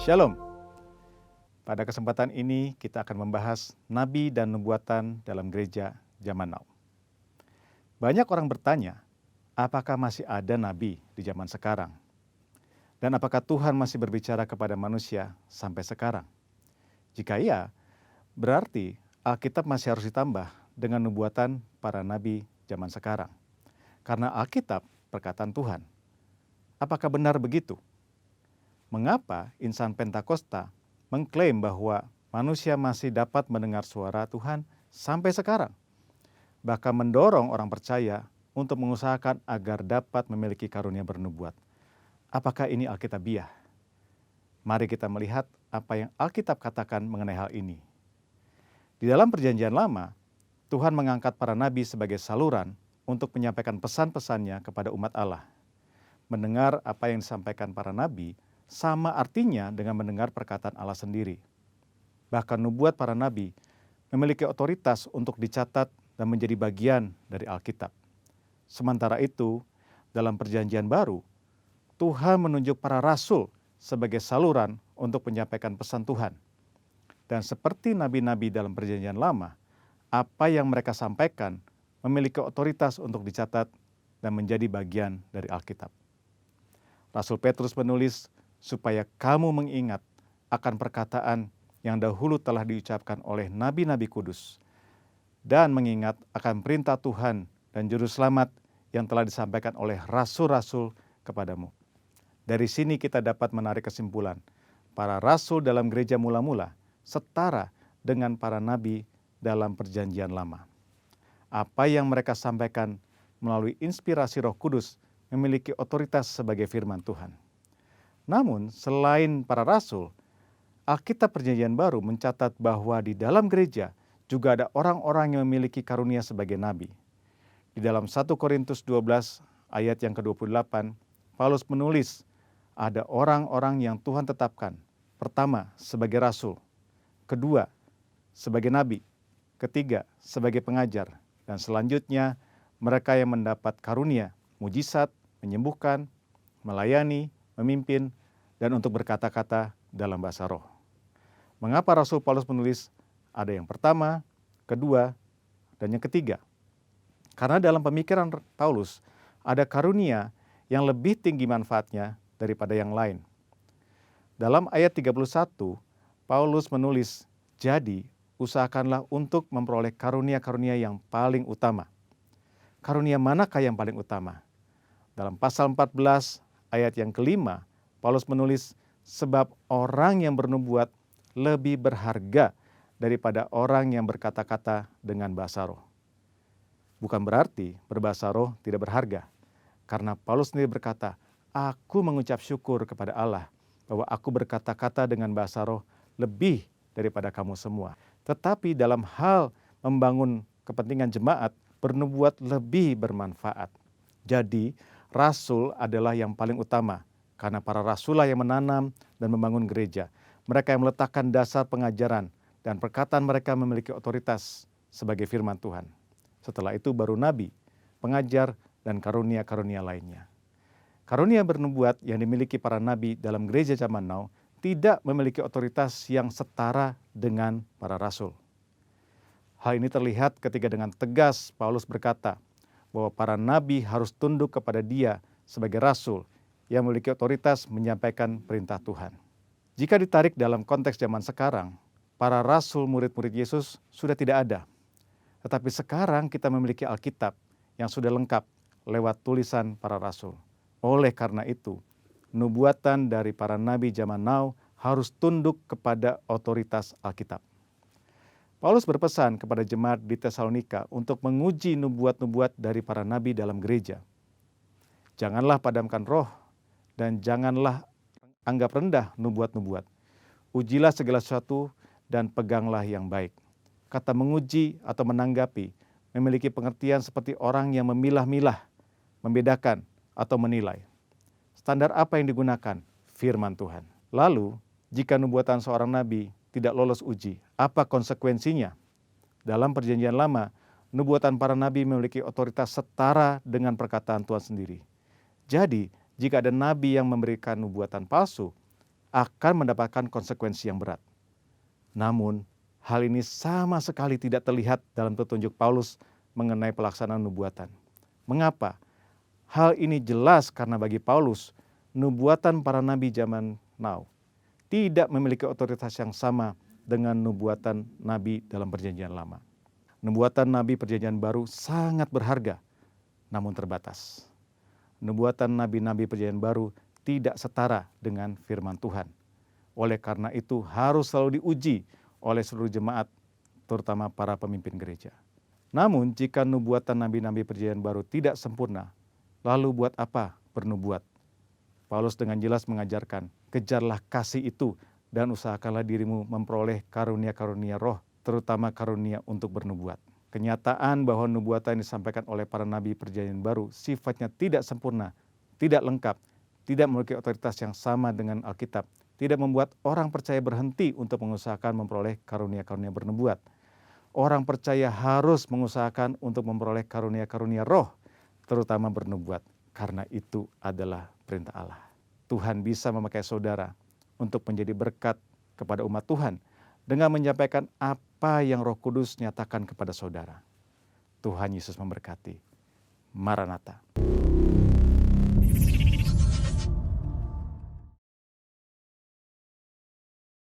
Shalom. Pada kesempatan ini kita akan membahas nabi dan nubuatan dalam gereja zaman now. Banyak orang bertanya, apakah masih ada nabi di zaman sekarang? Dan apakah Tuhan masih berbicara kepada manusia sampai sekarang? Jika iya, berarti Alkitab masih harus ditambah dengan nubuatan para nabi zaman sekarang. Karena Alkitab perkataan Tuhan. Apakah benar begitu? Mengapa insan Pentakosta mengklaim bahwa manusia masih dapat mendengar suara Tuhan sampai sekarang? Bahkan mendorong orang percaya untuk mengusahakan agar dapat memiliki karunia bernubuat. Apakah ini Alkitabiah? Mari kita melihat apa yang Alkitab katakan mengenai hal ini. Di dalam Perjanjian Lama, Tuhan mengangkat para nabi sebagai saluran untuk menyampaikan pesan-pesannya kepada umat Allah. Mendengar apa yang disampaikan para nabi sama artinya dengan mendengar perkataan Allah sendiri. Bahkan nubuat para nabi memiliki otoritas untuk dicatat dan menjadi bagian dari Alkitab. Sementara itu, dalam Perjanjian Baru, Tuhan menunjuk para rasul sebagai saluran untuk menyampaikan pesan Tuhan. Dan seperti nabi-nabi dalam Perjanjian Lama, apa yang mereka sampaikan memiliki otoritas untuk dicatat dan menjadi bagian dari Alkitab. Rasul Petrus menulis, supaya kamu mengingat akan perkataan yang dahulu telah diucapkan oleh nabi-nabi kudus, dan mengingat akan perintah Tuhan dan juru selamat yang telah disampaikan oleh rasul-rasul kepadamu. Dari sini kita dapat menarik kesimpulan, para rasul dalam gereja mula-mula setara dengan para nabi dalam Perjanjian Lama. Apa yang mereka sampaikan melalui inspirasi Roh Kudus memiliki otoritas sebagai firman Tuhan. Namun, selain para rasul, Alkitab Perjanjian Baru mencatat bahwa di dalam gereja juga ada orang-orang yang memiliki karunia sebagai nabi. Di dalam 1 Korintus 12 ayat yang ke-28, Paulus menulis, ada orang-orang yang Tuhan tetapkan. Pertama, sebagai rasul. Kedua, sebagai nabi. Ketiga, sebagai pengajar. Dan selanjutnya, mereka yang mendapat karunia, mujizat, menyembuhkan, melayani, memimpin, dan untuk berkata-kata dalam bahasa roh. Mengapa Rasul Paulus menulis ada yang pertama, kedua, dan yang ketiga? Karena dalam pemikiran Paulus ada karunia yang lebih tinggi manfaatnya daripada yang lain. Dalam ayat 31, Paulus menulis, jadi usahakanlah untuk memperoleh karunia-karunia yang paling utama. Karunia manakah yang paling utama? Dalam pasal 14 ayat yang kelima, Paulus menulis, sebab orang yang bernubuat lebih berharga daripada orang yang berkata-kata dengan bahasa roh. Bukan berarti berbahasa roh tidak berharga. Karena Paulus sendiri berkata, aku mengucap syukur kepada Allah bahwa aku berkata-kata dengan bahasa roh lebih daripada kamu semua. Tetapi dalam hal membangun kepentingan jemaat, bernubuat lebih bermanfaat. Jadi, rasul adalah yang paling utama. Karena para rasul lah yang menanam dan membangun gereja. Mereka yang meletakkan dasar pengajaran dan perkataan mereka memiliki otoritas sebagai firman Tuhan. Setelah itu baru nabi, pengajar, dan karunia-karunia lainnya. Karunia bernubuat yang dimiliki para nabi dalam gereja zaman now tidak memiliki otoritas yang setara dengan para rasul. Hal ini terlihat ketika dengan tegas Paulus berkata bahwa para nabi harus tunduk kepada dia sebagai rasul yang memiliki otoritas menyampaikan perintah Tuhan. Jika ditarik dalam konteks zaman sekarang, para rasul murid-murid Yesus sudah tidak ada. Tetapi sekarang kita memiliki Alkitab yang sudah lengkap lewat tulisan para rasul. Oleh karena itu, nubuatan dari para nabi zaman now harus tunduk kepada otoritas Alkitab. Paulus berpesan kepada jemaat di Tesalonika untuk menguji nubuat-nubuat dari para nabi dalam gereja. Janganlah padamkan roh, dan janganlah anggap rendah nubuat-nubuat. Ujilah segala sesuatu dan peganglah yang baik. Kata menguji atau menanggapi memiliki pengertian seperti orang yang memilah-milah, membedakan atau menilai. Standar apa yang digunakan? Firman Tuhan. Lalu, jika nubuatan seorang nabi tidak lolos uji, apa konsekuensinya? Dalam Perjanjian Lama, nubuatan para nabi memiliki otoritas setara dengan perkataan Tuhan sendiri. Jadi, jika ada nabi yang memberikan nubuatan palsu, akan mendapatkan konsekuensi yang berat. Namun, hal ini sama sekali tidak terlihat dalam petunjuk Paulus mengenai pelaksanaan nubuatan. Mengapa? Hal ini jelas karena bagi Paulus, nubuatan para nabi zaman now tidak memiliki otoritas yang sama dengan nubuatan nabi dalam perjanjian lama. Nubuatan nabi perjanjian baru sangat berharga, namun terbatas. Nubuatan nabi-nabi perjanjian baru tidak setara dengan firman Tuhan. Oleh karena itu harus selalu diuji oleh seluruh jemaat, terutama para pemimpin gereja. Namun jika nubuatan nabi-nabi perjanjian baru tidak sempurna, lalu buat apa bernubuat? Paulus dengan jelas mengajarkan, kejarlah kasih itu dan usahakanlah dirimu memperoleh karunia-karunia roh, terutama karunia untuk bernubuat. Kenyataan bahwa nubuatan yang disampaikan oleh para nabi perjanjian baru sifatnya tidak sempurna, tidak lengkap, tidak memiliki otoritas yang sama dengan Alkitab, tidak membuat orang percaya berhenti untuk mengusahakan memperoleh karunia-karunia bernubuat. Orang percaya harus mengusahakan untuk memperoleh karunia-karunia roh, terutama bernubuat, karena itu adalah perintah Allah. Tuhan bisa memakai saudara untuk menjadi berkat kepada umat Tuhan dengan menyampaikan apa yang Roh Kudus nyatakan kepada saudara. Tuhan Yesus memberkati. Maranatha.